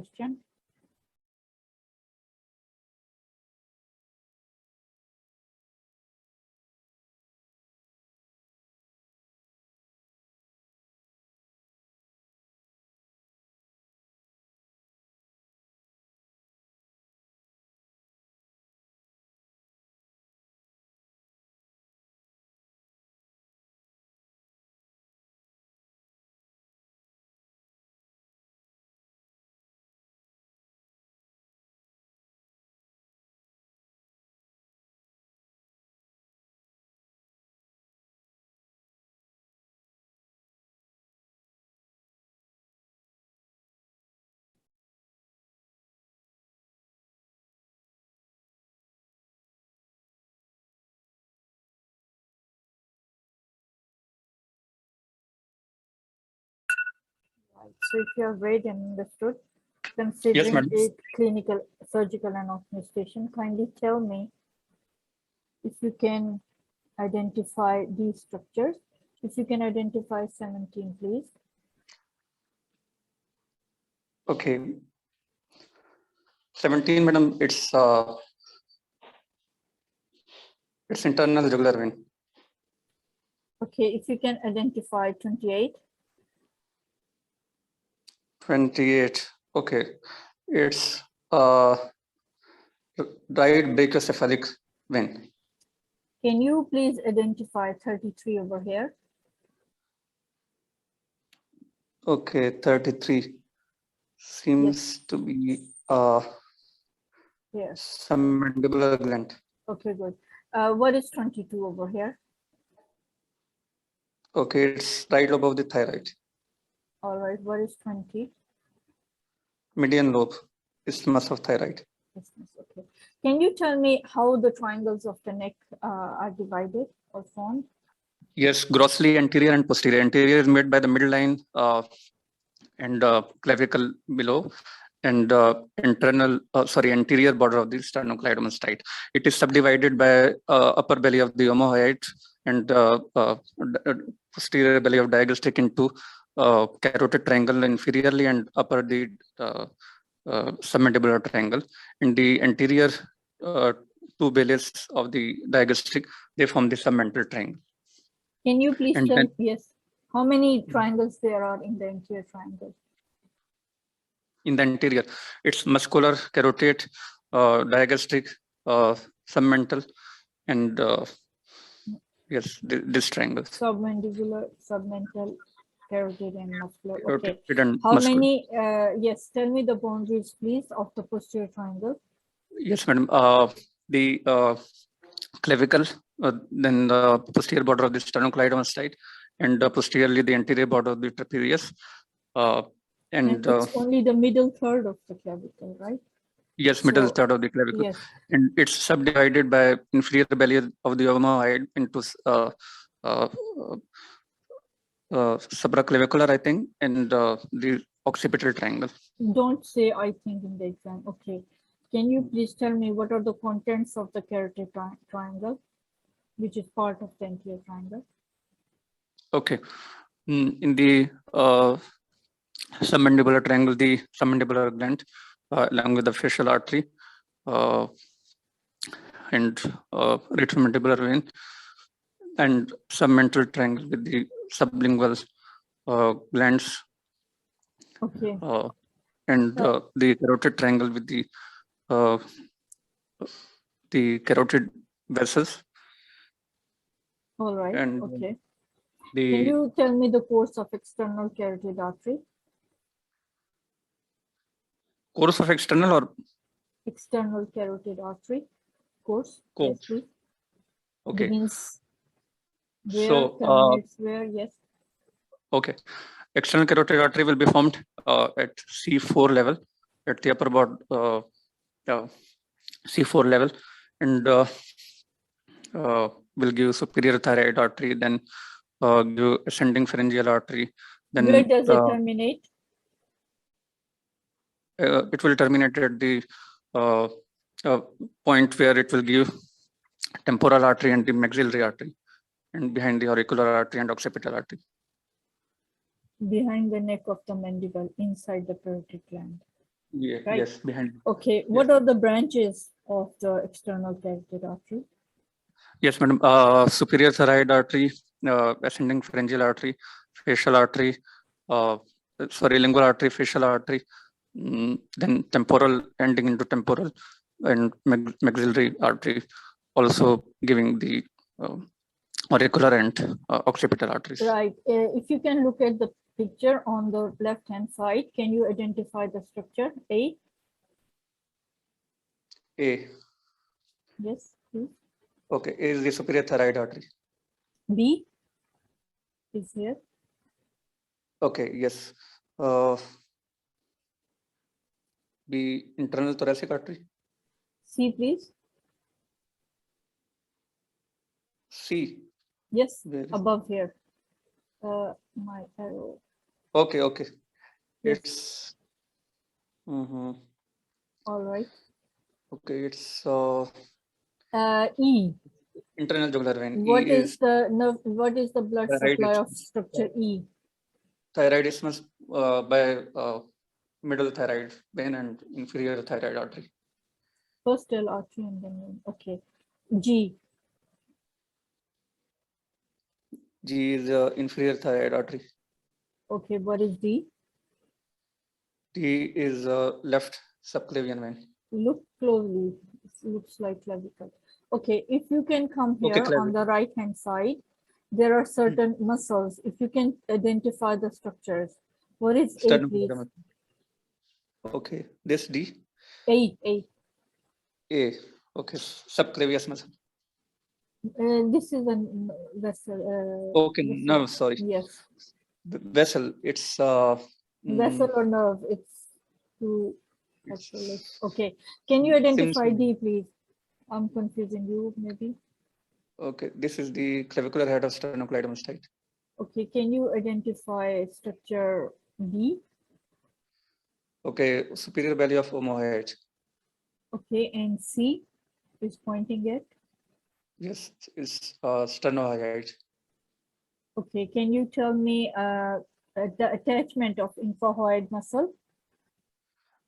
question. So if you have read and understood, considering a clinical, surgical anesthesia, kindly tell me if you can identify these structures. If you can identify 17, please. Okay. 17, madam, it's internal jugular vein. Okay, if you can identify 28. 28. Okay, it's right brachiocephalic vein. Can you please identify 33 over here? Okay, 33 seems to be Yes. some mandibular gland. Okay, good. What is 22 over here? Okay, it's right lobe of the thyroid. All right, what is 20? Median lobe, isthmus of thyroid. Okay. Can you tell me how the triangles of the neck are divided or formed? Yes, grossly anterior and posterior. Anterior is made by the middle line and clavicle below, and anterior border of the sternocleidomastoid. It is subdivided by upper belly of the omohyoid and posterior belly of digastric into carotid triangle inferiorly and upper the submandibular triangle. In the anterior two bellies of the digastric, they form the submental triangle. Can you please tell, yes, how many triangles there are in the anterior triangle? In the anterior, it's muscular, carotid, digastric, submental, and yes, this triangle. Submandibular, submental, carotid, and muscular. Okay. And how muscular. Many? Yes, tell me the boundaries, please, of the posterior triangle. Yes, madam. The clavicle, then the posterior border of the sternocleidomastoid, and posteriorly the anterior border of the trapezius. And it's only the middle third of the clavicle, right? Yes, middle third of the clavicle. Yes. And it's subdivided by inferior belly of the omohyoid into supraclavicular, I think, and the occipital triangle. Don't say I think in the exam. Okay. Can you please tell me what are the contents of the carotid triangle, which is part of the anterior triangle? Okay. In the submandibular triangle, the submandibular gland, along with the facial artery, and retromandibular vein, and submental triangle with the sublingual glands. Okay. And the carotid triangle with the carotid vessels. All right. And okay. Can you tell me the course of external carotid artery? Course of external or? External carotid artery course. Course. Yes, please. Okay. Begins where, so, terminates where, yes. Okay. External carotid artery will be formed at C4 level, at the upper body, C4 level, and will give superior thyroid artery, then give ascending pharyngeal artery. Then where does it terminate? It will terminate at the point where it will give temporal artery and the maxillary artery, and behind the auricular artery and occipital artery. Behind the neck of the mandible, inside the parotid gland. Yeah, right? yes, behind. Okay, what are the branches of the external carotid artery? Yes, madam. Superior thyroid artery, ascending pharyngeal artery, facial artery, lingual artery, facial artery, then temporal ending into temporal, and maxillary artery, also giving the auricular and occipital arteries. Right. If you can look at the picture on the left-hand side, can you identify the structure? A? A. Yes, please. Okay, A is the superior thyroid artery. B is here. Okay, yes. B, internal thoracic artery. C, please. C. Yes, Where is above here. My arrow. Okay, okay. Yes. It's All right. okay. It's E. internal jugular vein. What E is the nerve? What is the blood thyroid supply of isthmus. structure E? Thyroid isthmus by middle thyroid vein and inferior thyroid artery. First tell artery and then vein. Okay. G. G is inferior thyroid artery. Okay. What is D? D is left subclavian vein. Look closely. It looks like clavicle. Okay. If you can come here on the right hand side, there are certain muscles. If you can identify the structures. What is A, please? Okay. This D. A. A. Okay. Subclavius muscle. This is a vessel. Okay. Vessel. No, sorry. Yes. Vessel. It's Vessel or nerve. It's two. Okay. Can you identify D, please? I'm confusing you, maybe. Okay. This is the clavicular head of Sternocleidomastoid. Okay. Can you identify structure D? Okay. Superior belly of omohyoid. Okay. And C is pointing at? Yes. It's sternohyoid. Okay. Can you tell me the attachment of infrahyoid muscle?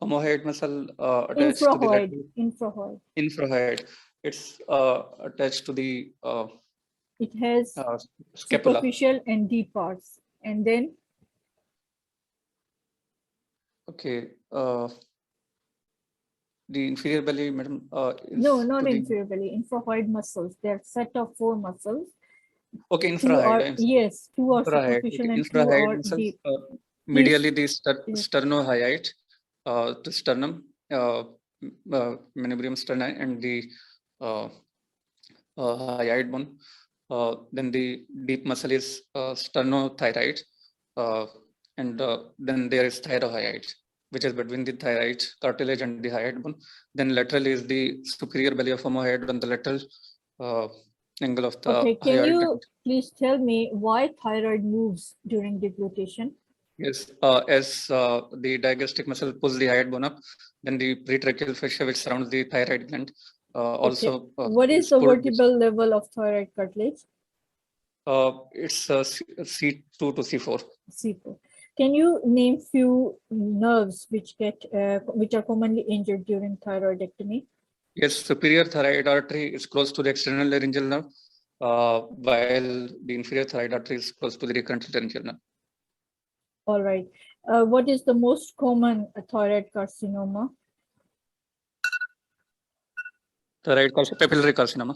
Omohyoid muscle attached to the lateral. Infrahyoid. It's attached to the it has scapula. Superficial and deep parts. And then? Okay. The inferior belly, madam. No, not inferior belly. Infrahyoid muscles. They're set of 4 muscles. Okay, infrahyoid. Yes, 2 are superficial and 2 are muscles, deep. medially the sternohyoid, the sternum, manubrium sterni, and the hyoid bone. Then the deep muscle is sternothyroid, and then there is thyrohyoid, which is between the thyroid cartilage and the hyoid bone. Then lateral is the superior belly of omohyoid on the lateral angle of the Okay, can hyoid. you please tell me why thyroid moves during deglutition? Yes, as the digastric muscle pulls the hyoid bone up, then the pretracheal fascia which surrounds the thyroid gland also. What is the vertebral level of thyroid cartilage? It's C2 to C4. C4. Can you name few nerves which are commonly injured during thyroidectomy? Yes, superior thyroid artery is close to the external laryngeal nerve, while the inferior thyroid artery is close to the recurrent laryngeal nerve. All right. What is the most common thyroid carcinoma? Thyroid papillary carcinoma.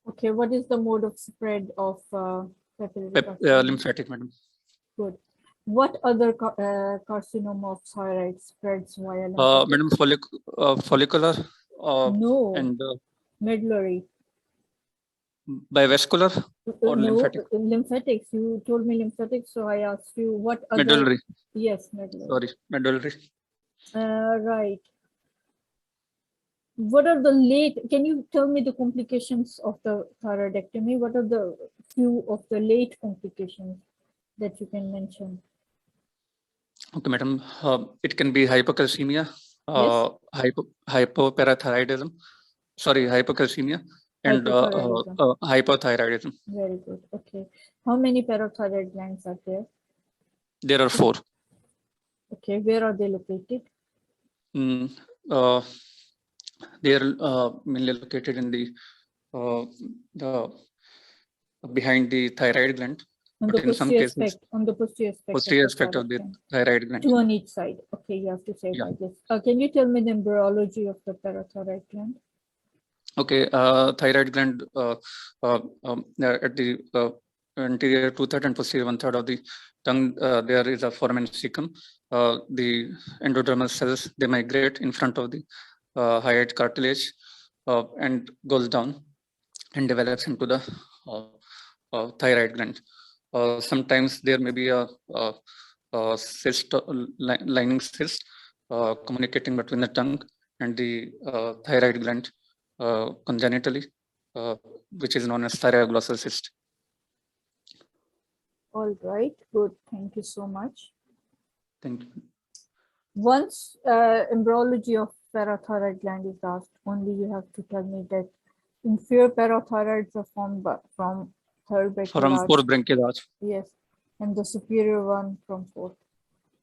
Okay. What is the mode of spread of papillary carcinoma? Lymphatic, madam. Good. What other carcinoma of thyroid spreads via lymphatic? Madam, follicular. No. And medullary. Bivascular or no, lymphatic? Lymphatics. You told me lymphatics, so I asked you what other. Medullary. Yes, medullary. Sorry, medullary. Right. What are the late? Can you tell me the complications of the thyroidectomy? What are the few of the late complications that you can mention? Okay, madam. It can be hypocalcemia, Yes. Hypoparathyroidism. Sorry, hypocalcemia and hypothyroidism. Very good. Okay. How many parathyroid glands are there? There are 4. Okay. Where are they located? They are mainly located in the behind the thyroid gland. On But the in some posterior cases, aspect, on the posterior aspect of the thyroid gland. Two on each side. Okay, you have to say it Yeah. like this. Can you tell me the embryology of the parathyroid gland? Okay, thyroid gland at the anterior 2/3 and posterior 1/3 of the tongue, there is a foramen cecum. The endodermal cells, they migrate in front of the hyoid cartilage and goes down and develops into the thyroid gland. Sometimes there may be a cyst, lining cyst communicating between the tongue and the thyroid gland congenitally, which is known as thyroglossus cyst. All right, good. Thank you so much. Thank you. Once embryology of parathyroid gland is asked, only you have to tell me that inferior parathyroids are formed from third brachial From arch. fourth branchial arch. Yes, and the superior one from fourth.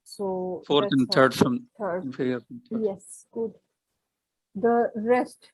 So Fourth and third from third. inferior. Yes, good. The rest